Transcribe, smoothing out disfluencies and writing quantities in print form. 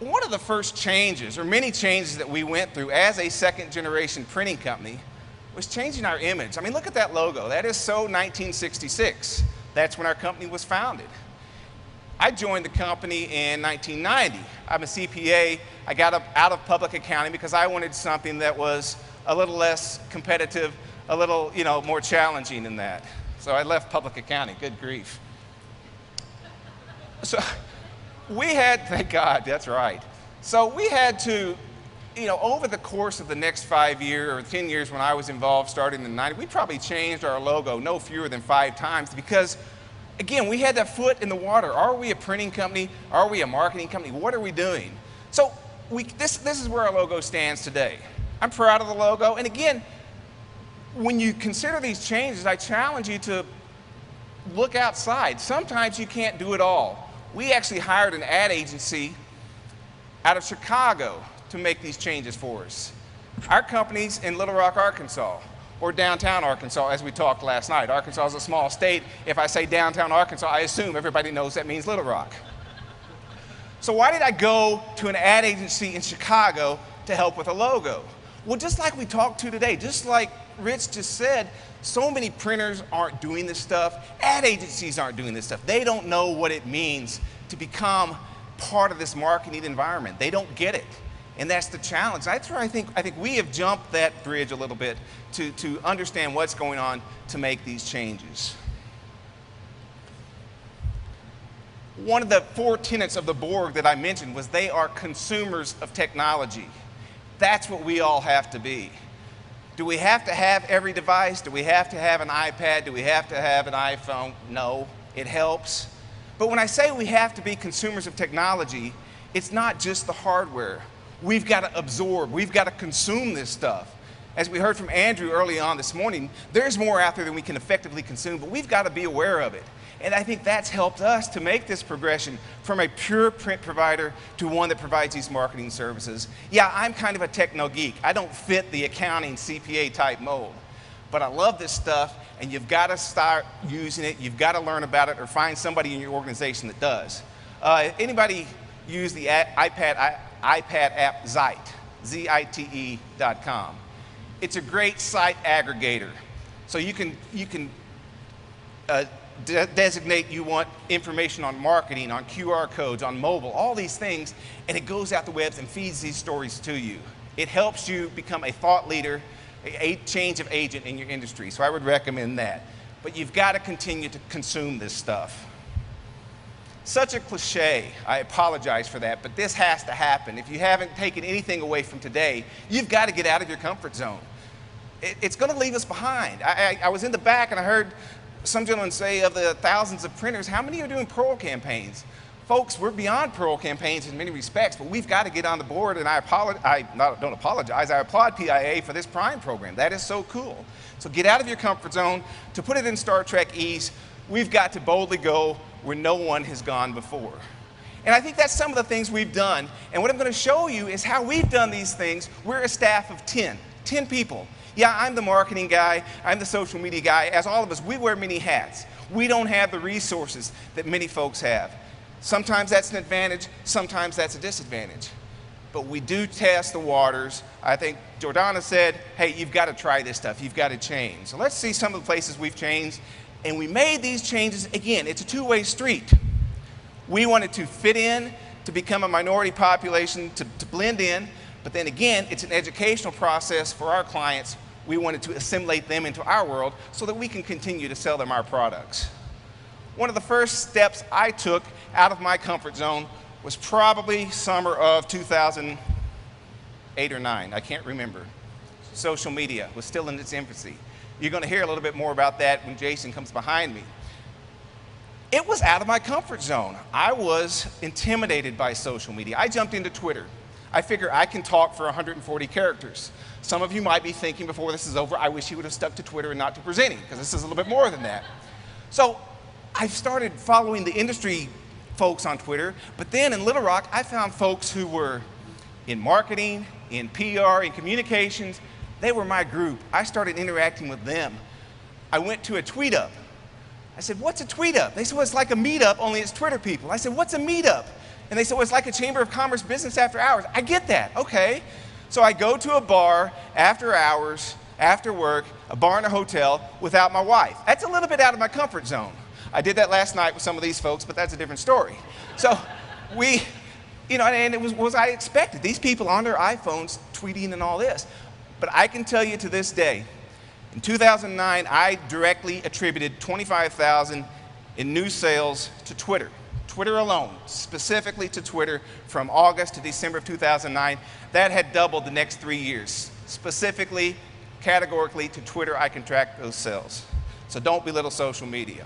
one of the first changes, or many changes that we went through as a second-generation printing company was changing our image. I mean, look at that logo. That is so 1966. That's when our company was founded. I joined the company in 1990. I'm a CPA. I got out of public accounting because I wanted something that was a little less competitive, a little, more challenging than that. So I left public accounting, good grief. So we had, thank God, that's right. So we had to, over the course of the next 5 years or 10 years when I was involved starting in the 90s, we probably changed our logo no fewer than 5 times because, again, we had that foot in the water. Are we a printing company? Are we a marketing company? What are we doing? So this is where our logo stands today. I'm proud of the logo. And again, when you consider these changes, I challenge you to look outside. Sometimes you can't do it all. We actually hired an ad agency out of Chicago to make these changes for us. Our company's in Little Rock, Arkansas, or downtown Arkansas, as we talked last night. Arkansas is a small state. If I say downtown Arkansas, I assume everybody knows that means Little Rock. So why did I go to an ad agency in Chicago to help with a logo? Well, just like we talked to today, just like Rich just said, so many printers aren't doing this stuff. Ad agencies aren't doing this stuff. They don't know what it means to become part of this marketing environment. They don't get it. And that's the challenge. That's where I think we have jumped that bridge a little bit to understand what's going on to make these changes. One of the 4 tenets of the Borg that I mentioned was they are consumers of technology. That's what we all have to be. Do we have to have every device? Do we have to have an iPad? Do we have to have an iPhone? No, it helps. But when I say we have to be consumers of technology, it's not just the hardware. We've got to absorb, we've got to consume this stuff. As we heard from Andrew early on this morning, there's more out there than we can effectively consume, but we've got to be aware of it. And I think that's helped us to make this progression from a pure print provider to one that provides these marketing services. Yeah, I'm kind of a techno geek. I don't fit the accounting CPA type mold. But I love this stuff, and you've got to start using it. You've got to learn about it or find somebody in your organization that does. Anybody use the iPad app Zite, zite.com. It's a great site aggregator. So you can designate you want information on marketing, on QR codes, on mobile, all these things, and it goes out the webs and feeds these stories to you. It helps you become a thought leader, a change of agent in your industry. So I would recommend that. But you've got to continue to consume this stuff. Such a cliche, I apologize for that, but this has to happen. If you haven't taken anything away from today, you've got to get out of your comfort zone. It's going to leave us behind. I was in the back and I heard some gentlemen say of the thousands of printers, how many are doing Pearl campaigns? Folks, we're beyond Pearl campaigns in many respects, but we've got to get on the board, and I applaud PIA for this Prime program. That is so cool. So get out of your comfort zone. To put it in Star Trek East, we've got to boldly go where no one has gone before. And I think that's some of the things we've done, and what I'm going to show you is how we've done these things. We're a staff of 10 people. Yeah, I'm the marketing guy, I'm the social media guy. As all of us, we wear many hats. We don't have the resources that many folks have. Sometimes that's an advantage, sometimes that's a disadvantage. But we do test the waters. I think Jordana said, hey, you've got to try this stuff, you've got to change. So let's see some of the places we've changed. And we made these changes, again, it's a two-way street. We wanted to fit in, to become a minority population, to blend in. But then again, it's an educational process for our clients. We wanted to assimilate them into our world so that we can continue to sell them our products. One of the first steps I took out of my comfort zone was probably summer of 2008 or 9. I can't remember. Social media was still in its infancy. You're going to hear a little bit more about that when Jason comes behind me. It was out of my comfort zone. I was intimidated by social media. I jumped into Twitter. I figure I can talk for 140 characters. Some of you might be thinking before this is over, I wish you would have stuck to Twitter and not to presenting, because this is a little bit more than that. So I started following the industry folks on Twitter, but then in Little Rock, I found folks who were in marketing, in PR, in communications. They were my group. I started interacting with them. I went to a tweet up. I said, what's a tweet up? They said, well, it's like a meetup, only it's Twitter people. I said, what's a meetup? And they said, well, it's like a Chamber of Commerce business after hours. I get that, okay. So I go to a bar after hours, after work, a bar in a hotel without my wife. That's a little bit out of my comfort zone. I did that last night with some of these folks, but that's a different story. So and it was I expected. These people on their iPhones tweeting and all this. But I can tell you to this day, in 2009, I directly attributed $25,000 in new sales to Twitter. Twitter alone, specifically to Twitter, from August to December of 2009. That had doubled the next 3 years. Specifically, categorically, to Twitter, I can track those sales. So don't belittle social media.